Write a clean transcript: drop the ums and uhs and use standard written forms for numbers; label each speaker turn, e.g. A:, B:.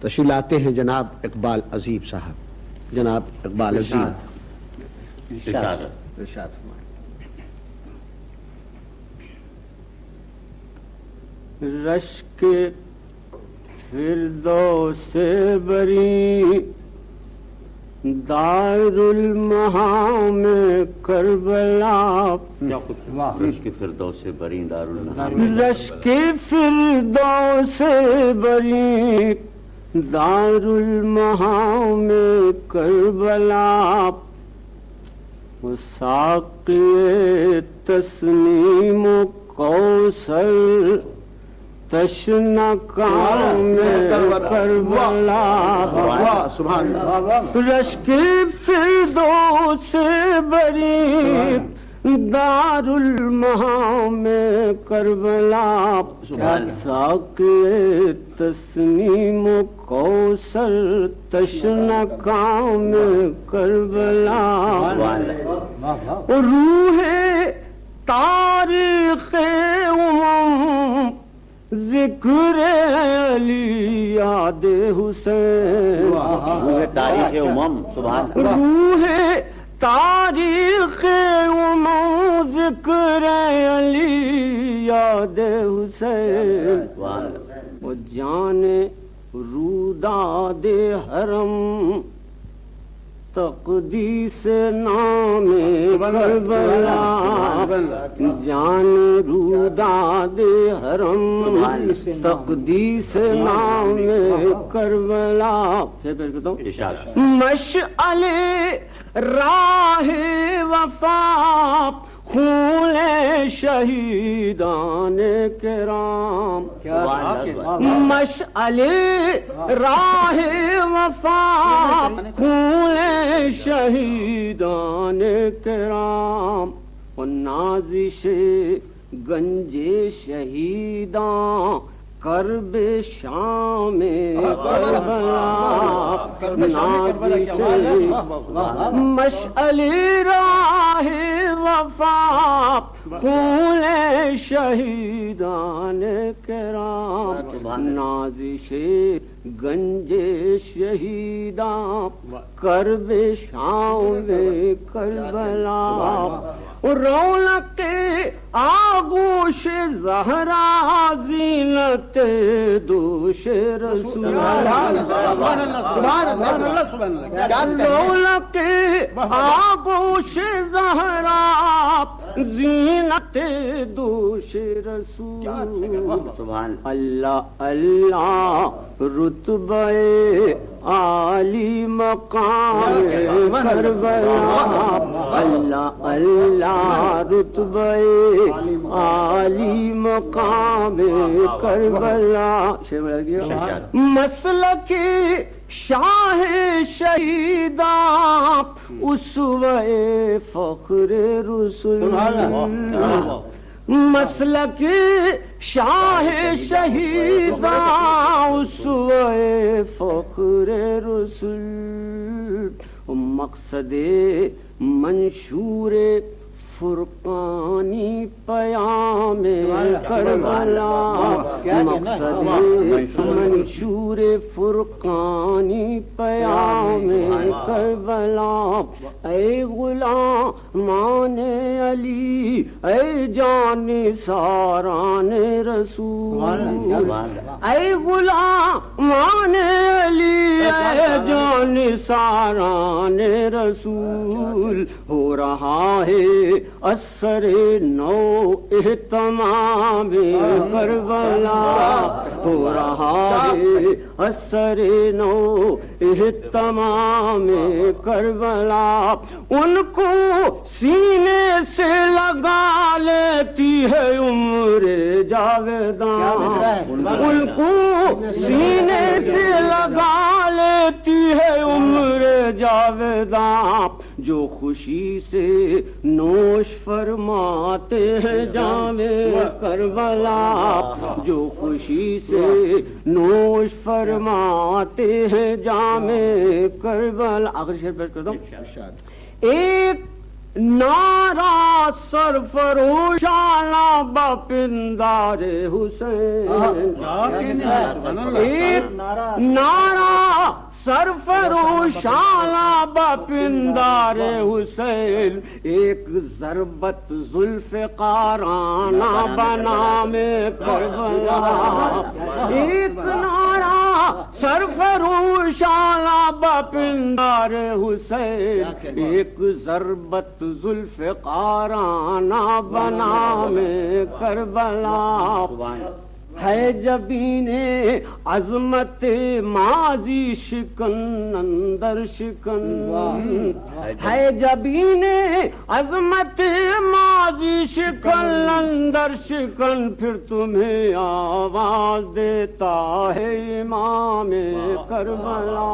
A: تشریف لاتے ہیں جناب اقبال عظیم صاحب. جناب اقبال عظیم ارشاد فرمائیں.
B: رشک فردوس بری دار المحام کربلا.
C: رشک فردوس بری دار المحام.
B: رشک فردوس بری دار المحام کربلا. ساقی تسنیم و کوثر تشنہ کام کربلا. رشک فردوس بری دار المحام کربلا. ساقی تسنیم و کوثر تشنہ کام کربلا. روح تاریخ امم ذکر علی یاد حسین.
C: تاریخ امم سبحان اللہ.
B: روح تاریخ امم ذکر علی یاد حسین. وہ جان روداد حرم تقدیس نام کربلا. جان روداد حرم تقدیس نام کربلا. مشعل راہ وفا خون شہیدان کرام. مشعل راہ وفا خون شہیدان کرام. و نازش گنج شہیداں کرب شام کربلا. نازش مشعل راہ وفا خون شہیدان کرام. نازش گنج شہیداں کرب شام کربلا. رونق آغوش زہرا زینت دوش رسول. رونق آغوش زہرا زینت دوش رسول. اللہ اللہ رتبہ عالی مقام کربلا. اللہ اللہ رتبہ عالی مقام کربلا. مسلک شاہ شہیداں اسوہ فخر رسول. مسلک شاہ شہیداں اسوہ فخر رسول. مقصد منشور فرقانی پیام کربلا. مقصد منشور فرقانی پیام کربلا. اے غلامان علی اے جان ساران رسول. اے غلامان علی اے جان ساران رسول. ہو رہا ہے اثر نو اہتمام کربلا. ہو رہا ہے اثر نو اہتمام کربلا. ان کو سینے سے لگا لیتی ہے عمر جاویداں. ان کو سینے سے لگا لیتی ہے عمر جاویداں. جو خوشی سے نوش فرماتے ہیں جام کربلا. جو خوشی سے نوش فرماتے ہیں جام کربلا. آخری شعر پیش کرتا ہوں. ایک نعرہ سرفروشانہ بپندار حسین. ایک نعرہ سرفروشانہ بپندار حسین ایک ضربت ذوالفقارانہ بنا میں کربلا ایک نعرہ سرفروشانہ بپندار حسین ایک ضربت ذوالفقارانہ بنا میں کربلا ہے جبین عظمت ماضی شکن اندر شکن ہے جبین عظمت ماضی شکن اندر شکن پھر تمہیں آواز دیتا ہے امام کربلا